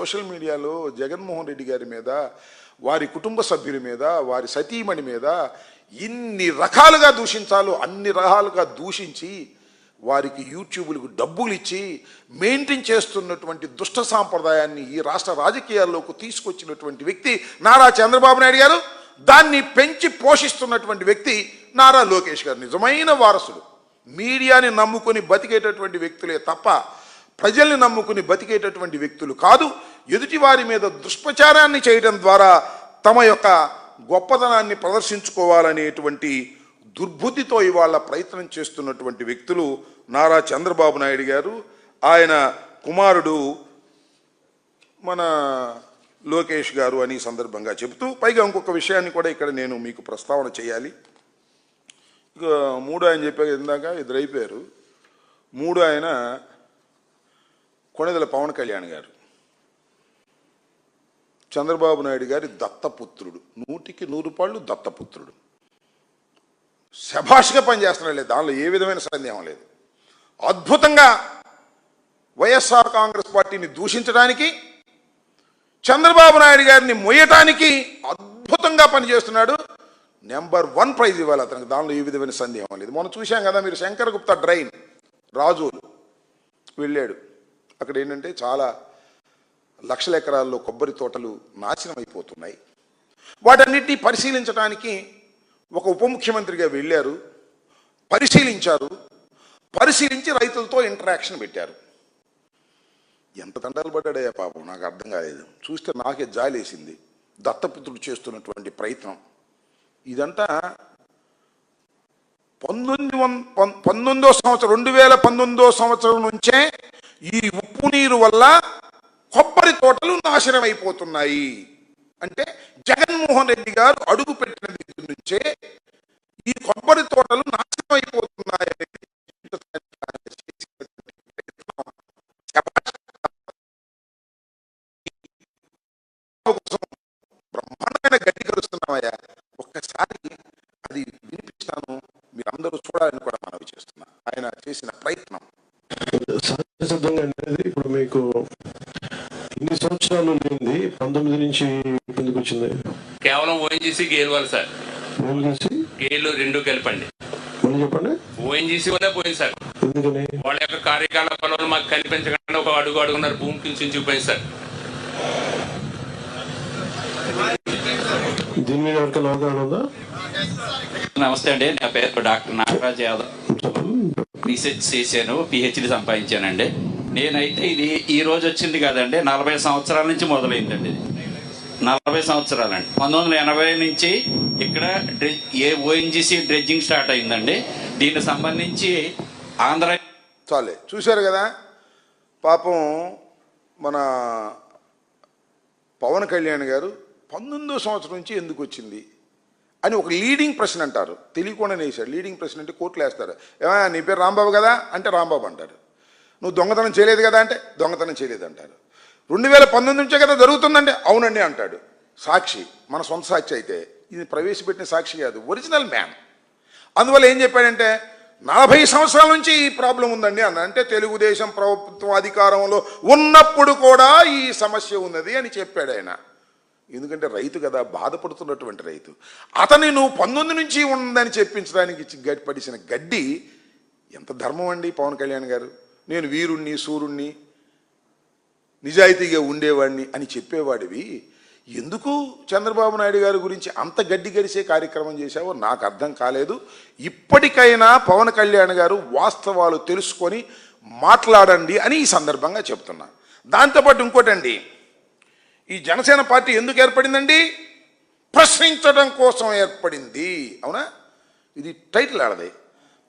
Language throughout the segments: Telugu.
సోషల్ మీడియాలో జగన్మోహన్ రెడ్డి గారి మీద, వారి కుటుంబ సభ్యుల మీద, వారి సతీమణి మీద ఇన్ని రకాలుగా దూషించాలో అన్ని రకాలుగా దూషించి వారికి యూట్యూబ్లకు డబ్బులు ఇచ్చి మెయింటైన్ చేస్తున్నటువంటి దుష్ట సాంప్రదాయాన్ని ఈ రాష్ట్ర రాజకీయాల్లోకి తీసుకొచ్చినటువంటి వ్యక్తి నారా చంద్రబాబు నాయుడు గారు. దాన్ని పెంచి పోషిస్తున్నటువంటి వ్యక్తి నారా లోకేష్ గారు. నిజమైన వారసుడు. మీడియాని నమ్ముకొని బతికేటటువంటి వ్యక్తులే తప్ప ప్రజల్ని నమ్ముకుని బతికేటటువంటి వ్యక్తులు కాదు. ఎదుటి వారి మీద దుష్ప్రచారాన్ని చేయడం ద్వారా తమ యొక్క గొప్పతనాన్ని ప్రదర్శించుకోవాలనేటువంటి దుర్బుద్ధితో ఇవాళ ప్రయత్నం చేస్తున్నటువంటి వ్యక్తులు నారా చంద్రబాబు నాయుడు గారు, ఆయన కుమారుడు మన లోకేష్ గారు అని సందర్భంగా చెబుతూ, పైగా ఇంకొక విషయాన్ని కూడా ఇక్కడ నేను మీకు ప్రస్తావన చేయాలి. ఇక మూడు ఆయన చెప్పాక ఇందాక ఇద్దరు అయిపోయారు. మూడు ఆయన కొణిదెల పవన్ కళ్యాణ్ గారు, చంద్రబాబు నాయుడు గారి దత్తపుత్రుడు, 100కి 100 దత్తపుత్రుడు. శభాష్గా పనిచేస్తున్నాడు లేదు, దానిలో ఏ విధమైన సందేహం లేదు. అద్భుతంగా వైఎస్ఆర్ కాంగ్రెస్ పార్టీని దూషించడానికి, చంద్రబాబు నాయుడు గారిని మొయ్యటానికి అద్భుతంగా పనిచేస్తున్నాడు. నెంబర్ 1 ప్రైజ్ ఇవ్వాలి అతనికి, దానిలో ఏ విధమైన సందేహం లేదు. మనం చూశాం కదా మీరు, శంకర్ గుప్తా డ్రైన్ రాజోలు వెళ్ళాడు. అక్కడ ఏంటంటే చాలా లక్షల ఎకరాల్లో కొబ్బరి తోటలు నాశనం అయిపోతున్నాయి. వాటన్నిటినీ పరిశీలించడానికి ఒక ఉప ముఖ్యమంత్రిగా వెళ్ళారు, పరిశీలించారు. పరిశీలించి రైతులతో ఇంటరాక్షన్ పెట్టారు. ఎంత తండాలు పడ్డాడయ్యా పాపం, నాకు అర్థం కాలేదు. చూస్తే నాకే జాలేసింది. దత్తపుత్రుడు చేస్తున్నటువంటి ప్రయత్నం ఇదంతా 2019 సంవత్సరం నుంచే ఈ ఉప్పు నీరు వల్ల కొబ్బరి తోటలు నాశనం అయిపోతున్నాయి. అంటే జగన్మోహన్ రెడ్డి గారు అడుగు పెట్టిన దగ్గర నుంచే ఈ కొబ్బరి తోటలు నాశనం అయిపోతున్నాయి. బ్రహ్మాండమైన గడ్డి కలుస్తున్నామయ్యా, ఒక్కసారి అది వినిపిస్తాను, మీరందరూ చూడాలని కూడా మనవి చేస్తున్నా. ఆయన చేసిన ప్రయత్నం సహజసిద్ధంగా అనేది ఇప్పుడు మీకు ఇన్ని సంవత్సరాలు ఉంది, 19 నుంచి ఎందుకు వచ్చింది? కేవలం ఓఎన్జీసీ గేలు వాళ్ళు సార్, గేలు రెండు కలిపండి. చెప్పండి. ఓఎన్జీసీ వల్లే పోయింది సార్. ఎందుకని? వాళ్ళ యొక్క కార్యకలాపాలను మాకు కనిపించకుండా ఒక అడుగున్నారు, భూమి కించిపోయింది సార్. దీని మీద ఎవరికైనా అవగాహన ఉందా? నమస్తే అండి, నా పేరు డాక్టర్ నాగరాజ్ యాదవ్. రీసెర్చ్ చేశాను, పిహెచ్డి సంపాదించానండి. నేనైతే ఇది ఈ రోజు వచ్చింది కాదండి, 40 సంవత్సరాల నుంచి మొదలైందండి. ఇది 40 సంవత్సరాలండి. 1980 నుంచి ఇక్కడ ఓఎన్జీసీ డ్రెడ్జింగ్ స్టార్ట్ అయిందండి. దీనికి సంబంధించి ఆంధ్ర చాలే చూశారు కదా పాపం. మన పవన్ కళ్యాణ్ గారు 19వ సంవత్సరం నుంచి ఎందుకు వచ్చింది అని ఒక లీడింగ్ ప్రశ్న అంటారు, తెలియకుండానే వేశాడు. లీడింగ్ ప్రశ్న అంటే కోర్టులు వేస్తారు. ఏమన్నా నీ పేరు రాంబాబు కదా అంటే రాంబాబు అంటారు. నువ్వు దొంగతనం చేయలేదు కదా అంటే దొంగతనం చేయలేదు అంటారు. 2019 నుంచే కదా జరుగుతుందంటే అవునండి అంటాడు. సాక్షి మన సొంత సాక్షి అయితే ఇది ప్రవేశపెట్టిన సాక్షి కాదు, ఒరిజినల్ మ్యాన్. అందువల్ల ఏం చెప్పాడంటే 40 సంవత్సరాల నుంచి ఈ ప్రాబ్లం ఉందండి అన్న. అంటే తెలుగుదేశం ప్రభుత్వం అధికారంలో ఉన్నప్పుడు కూడా ఈ సమస్య ఉన్నది అని చెప్పాడు ఆయన. ఎందుకంటే రైతు కదా, బాధపడుతున్నటువంటి రైతు. అతని నువ్వు 19 నుంచి ఉందని చెప్పించడానికి పడిసిన గడ్డి ఎంత ధర్మం అండి పవన్ కళ్యాణ్ గారు. నేను వీరుణ్ణి, సూర్యుణ్ణి, నిజాయితీగా ఉండేవాడిని అని చెప్పేవాడివి. ఎందుకు చంద్రబాబు నాయుడు గారి గురించి అంత గడ్డి గడిసే కార్యక్రమం చేశావో నాకు అర్థం కాలేదు. ఇప్పటికైనా పవన్ కళ్యాణ్ గారు వాస్తవాలు తెలుసుకొని మాట్లాడండి అని ఈ సందర్భంగా చెప్తున్నా. దాంతోపాటు ఇంకోటండి, ఈ జనసేన పార్టీ ఎందుకు ఏర్పడిందండి? ప్రశ్నించడం కోసం ఏర్పడింది. అవునా? ఇది టైటిల్ ఆడది,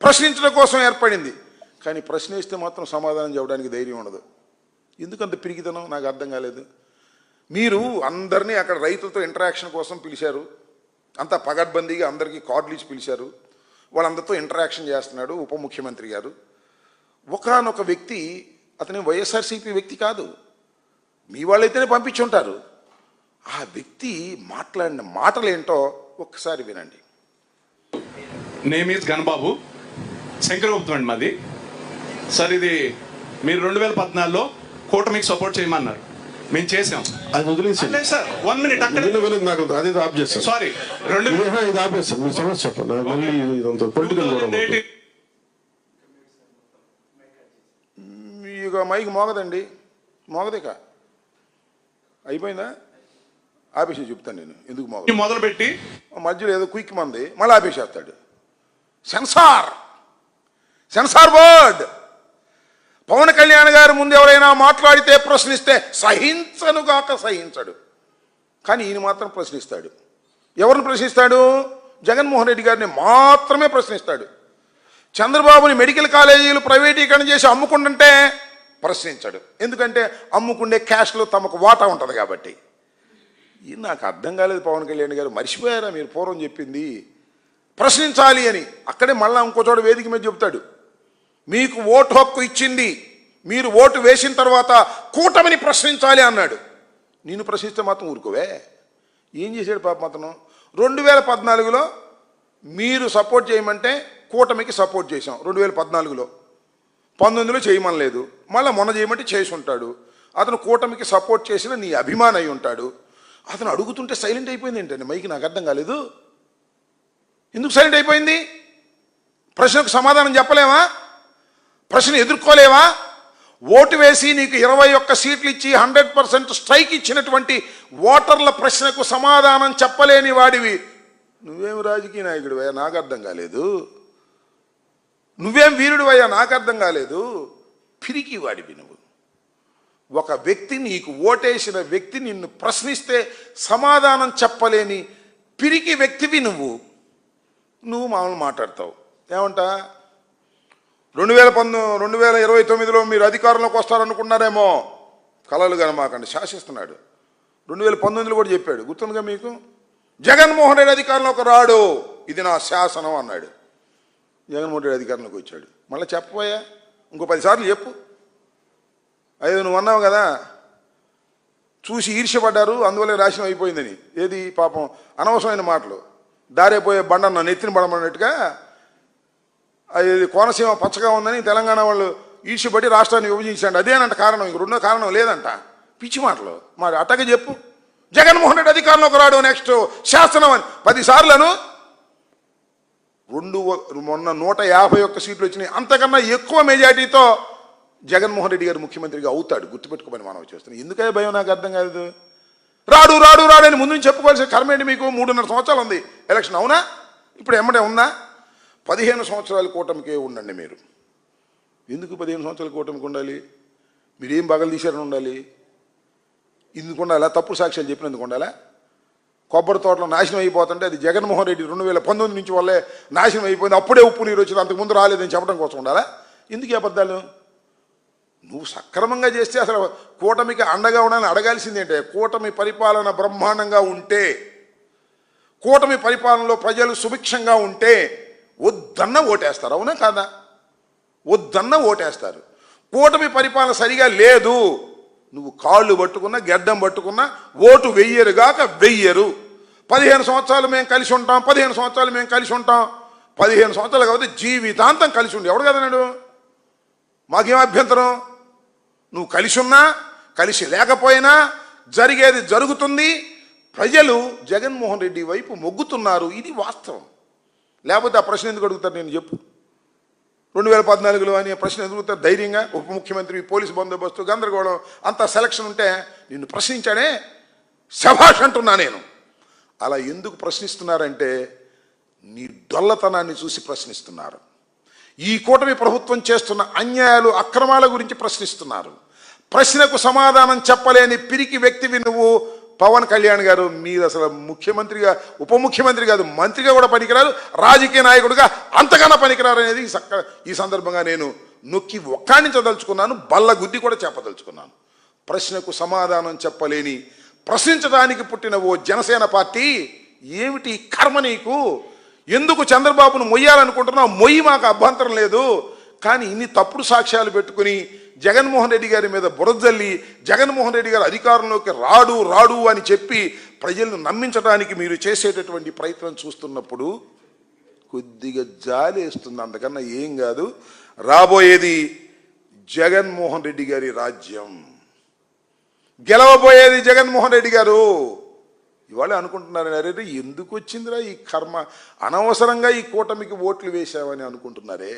ప్రశ్నించడం కోసం ఏర్పడింది. కానీ ప్రశ్నిస్తే మాత్రం సమాధానం చెప్పడానికి ధైర్యం ఉండదు. ఎందుకంత పిరిగితనం నాకు అర్థం కాలేదు. మీరు అందరినీ అక్కడ రైతులతో ఇంటరాక్షన్ కోసం పిలిచారు, అంతా పగడ్బందీగా అందరికీ కార్డులు ఇచ్చి పిలిచారు. వాళ్ళందరితో ఇంటరాక్షన్ చేస్తున్నాడు ఉప ముఖ్యమంత్రి గారు. ఒకానొక వ్యక్తి, అతని వైఎస్ఆర్సీపీ వ్యక్తి కాదు, మీ వాళ్ళైతేనే పంపించుంటారు. ఆ వ్యక్తి మాట్లాడిన మాటలు ఏంటో ఒక్కసారి వినండి. నేమ్ ఈజ్ గణబాబు, శంకరగుప్తం అండి మాది. సార్ ఇది మీరు 2014లో కూటమికి సపోర్ట్ చేయమన్నారు. మేము చేసాం. అది వదిలేసి లేదు సార్, 1 minute అక్కడ. వెళ్ళలేదు నాకు అది ఆఫ్ చేస్తాను. సారీ, 2 ఇది ఆపేస్తాను. మీరు సమస్య చెప్పండి. నాకు మళ్ళీ ఇదంతా పొలిటికల్ కూడా ఇక మైక్ మోగదండి, మోగదేక అయిపోయిందా? ఆపేసి చెప్తాను నేను ఎందుకు మోగదు. మొదలుపెట్టి మధ్యలో ఏదో క్విక్ మంది మళ్ళీ ఆపేసేస్తాడు. Censor board. పవన్ కళ్యాణ్ గారు ముందు ఎవరైనా మాట్లాడితే ప్రశ్నిస్తే సహించనుగాక సహించడు, కానీ ఈయన మాత్రం ప్రశ్నిస్తాడు. ఎవరిని ప్రశ్నిస్తాడు? జగన్మోహన్ రెడ్డి గారిని మాత్రమే ప్రశ్నిస్తాడు. చంద్రబాబుని మెడికల్ కాలేజీలు ప్రైవేటీకరణ చేసి అమ్ముకుంటుంటే ప్రశ్నించాడు. ఎందుకంటే అమ్ముకుండే క్యాష్లో తమకు వాటా ఉంటుంది కాబట్టి. ఇది నాకు అర్థం కాలేదు. పవన్ కళ్యాణ్ గారు మర్చిపోయారా మీరు పూర్వం చెప్పింది? ప్రశ్నించాలి అని. అక్కడే మళ్ళీ ఇంకో చోట వేదిక మీద చెప్తాడు, మీకు ఓటు హక్కు ఇచ్చింది, మీరు ఓటు వేసిన తర్వాత కూటమిని ప్రశ్నించాలి అన్నాడు. నేను ప్రశ్నిస్తే మాత్రం ఊరుకోవే. ఏం చేశాడు పాపం అతను? 2014లో మీరు సపోర్ట్ చేయమంటే కూటమికి సపోర్ట్ చేశాం 2014లో. 19లో చేయమనలేదు, మళ్ళీ మొన్న చేయమంటే చేసి ఉంటాడు. అతను కూటమికి సపోర్ట్ చేసిన నీ అభిమాని అయి ఉంటాడు. అతను అడుగుతుంటే సైలెంట్ అయిపోయింది ఏంటండి మైకి? నాకు అర్థం కాలేదు. ఎందుకు సైలెంట్ అయిపోయింది? ప్రశ్నకు సమాధానం చెప్పలేవా? ప్రశ్న ఎదుర్కోలేవా? ఓటు వేసి నీకు 21 సీట్లు ఇచ్చి 100% స్ట్రైక్ ఇచ్చినటువంటి ఓటర్ల ప్రశ్నకు సమాధానం చెప్పలేని వాడివి నువ్వేం రాజకీయ నాయకుడు అయ్యా? నాకు అర్థం కాలేదు. నువ్వేం వీరుడు అయ్యా? నాకు అర్థం కాలేదు. పిరికి వాడివి నువ్వు. ఒక వ్యక్తి, నీకు ఓటేసిన వ్యక్తి నిన్ను ప్రశ్నిస్తే సమాధానం చెప్పలేని పిరికి వ్యక్తివి నువ్వు మామూలు మాట్లాడతావు. ఏమంటా 2029లో మీరు అధికారంలోకి వస్తారనుకున్నారేమో, కలలు కనమాకండి, శాసిస్తున్నాడు. 2019లో కూడా చెప్పాడు, గుర్తుందిగా మీకు? జగన్మోహన్ రెడ్డి అధికారంలోకి రాడు, ఇది నా శాసనం అన్నాడు. జగన్మోహన్ రెడ్డి అధికారంలోకి వచ్చాడు. మళ్ళీ చెప్పబోయా ఇంకో 10 సార్లు చెప్పు. అయ్యో నువ్వు అన్నావు కదా, చూసి ఈర్ష్యపడ్డారు అందువల్ల రాశనం అయిపోయిందని. ఏది పాపం అనవసరమైన మాటలు. దారైపోయే బండన్న నెత్తిన పడమన్నట్టుగా అది కోనసీమ పచ్చగా ఉందని తెలంగాణ వాళ్ళు ఈర్ష్యపడి రాష్ట్రాన్ని విభజించండి, అదేనంట కారణం. ఇంక రెండో కారణం లేదంట. పిచ్చి మాటలు. మరి అట్టగా చెప్పు, జగన్మోహన్ రెడ్డి అధికారంలోకి రాడు, నెక్స్ట్ శాసనం అని 10 సార్లను. మొన్న 151 సీట్లు వచ్చినాయి. అంతకన్నా ఎక్కువ మెజార్టీతో జగన్మోహన్ రెడ్డి గారు ముఖ్యమంత్రిగా అవుతాడు, గుర్తుపెట్టుకోమని మనం చేస్తున్నాం. ఎందుకే భయం? నాకు అర్థం కాదు. రాడు రాడు రాడు అని ముందు నుంచి చెప్పుకోవాల్సిన కర్మేంటి మీకు? 3.5 సంవత్సరాలు ఉంది ఎలక్షన్, అవునా? ఇప్పుడు ఎమ్మడే ఉందా? 15 సంవత్సరాల కూటమికే ఉండండి మీరు. ఎందుకు 15 సంవత్సరాల కూటమికి ఉండాలి? మీరేం బగలు తీశారని ఉండాలి? ఎందుకు ఉండాలా? తప్పుడు సాక్ష్యాలు చెప్పినందుకు ఉండాలా? కొబ్బరి తోటలో నాశనం అయిపోతుంటే అది జగన్మోహన్ రెడ్డి 2019 నుంచి వల్లే నాశనం అయిపోయింది, అప్పుడే ఉప్పు నీరు వచ్చింది, అంతకుముందు రాలేదని చెప్పడం కోసం ఉండాలా? ఎందుకు అబద్ధాలు? నువ్వు సక్రమంగా చేస్తే అసలు కూటమికి అండగా ఉండాలని అడగాల్సిందేంటే, కూటమి పరిపాలన బ్రహ్మాండంగా ఉంటే, కూటమి పరిపాలనలో ప్రజలు సుభిక్షంగా ఉంటే వద్దన్న ఓటేస్తారు, అవునా కాదా? వద్దన్న ఓటేస్తారు. కూటమి పరిపాలన సరిగా లేదు, నువ్వు కాళ్ళు పట్టుకున్నా గెడ్డం పట్టుకున్నా ఓటు వెయ్యరుగాక వెయ్యరు. 15 సంవత్సరాలు మేము కలిసి ఉంటాం, 15 సంవత్సరాలు మేము కలిసి ఉంటాం. 15 సంవత్సరాలు కాబట్టి జీవితాంతం కలిసి ఉండి ఎవడు కదన్నాడు? మాకేం అభ్యంతరం? నువ్వు కలిసి ఉన్నా కలిసి లేకపోయినా జరిగేది జరుగుతుంది. ప్రజలు జగన్మోహన్ రెడ్డి వైపు మొగ్గుతున్నారు, ఇది వాస్తవం. లేకపోతే ఆ ప్రశ్న ఎందుకు అడుగుతారు? నేను చెప్పు. 2014లో అనే ప్రశ్న ఎందుకు అడుగుతారు ధైర్యంగా? ఉప ముఖ్యమంత్రి, పోలీసు బందోబస్తు, గందరగోళం, అంతా సెలక్షన్ ఉంటే నిన్ను ప్రశ్నించాడే శభాష్ అంటున్నా నేను. అలా ఎందుకు ప్రశ్నిస్తున్నారంటే నీ డొల్లతనాన్ని చూసి ప్రశ్నిస్తున్నారు. ఈ కూటమి ప్రభుత్వం చేస్తున్న అన్యాయాలు, అక్రమాల గురించి ప్రశ్నిస్తున్నారు. ప్రశ్నకు సమాధానం చెప్పలేని పిరికి వ్యక్తివి నువ్వు పవన్ కళ్యాణ్ గారు. మీరు అసలు ముఖ్యమంత్రిగా, ఉప ముఖ్యమంత్రి కాదు, మంత్రిగా కూడా పనికిరారు, రాజకీయ నాయకుడిగా అంతకన్నా పనికిరారు అనేది ఈ సందర్భంగా నేను నొక్కి ఒక్కాణించదలుచుకున్నాను, బల్ల గుద్ది కూడా చెప్పదలుచుకున్నాను. ప్రశ్నకు సమాధానం చెప్పలేని, ప్రశ్నించడానికి పుట్టిన ఓ జనసేన పార్టీ, ఏమిటి కర్మ నీకు? ఎందుకు చంద్రబాబును మొయ్యాలనుకుంటున్నావు? మొయ్యి, మాకు అభ్యంతరం లేదు. కానీ ఇన్ని తప్పుడు సాక్ష్యాలు పెట్టుకుని జగన్మోహన్ రెడ్డి గారి మీద బురదల్లి జగన్మోహన్ రెడ్డి గారు అధికారంలోకి రాడు రాడు అని చెప్పి ప్రజలను నమ్మించడానికి మీరు చేసేటటువంటి ప్రయత్నం చూస్తున్నప్పుడు కొద్దిగా జాలేస్తుంది, అంతకన్నా ఏం కాదు. రాబోయేది జగన్మోహన్ రెడ్డి గారి రాజ్యం. గెలవబోయేది జగన్మోహన్ రెడ్డి గారు. ఇవాళ అనుకుంటున్నారు, అరే ఎందుకు వచ్చిందిరా ఈ కర్మ, అనవసరంగా ఈ కూటమికి ఓట్లు వేశామని అనుకుంటున్నారే.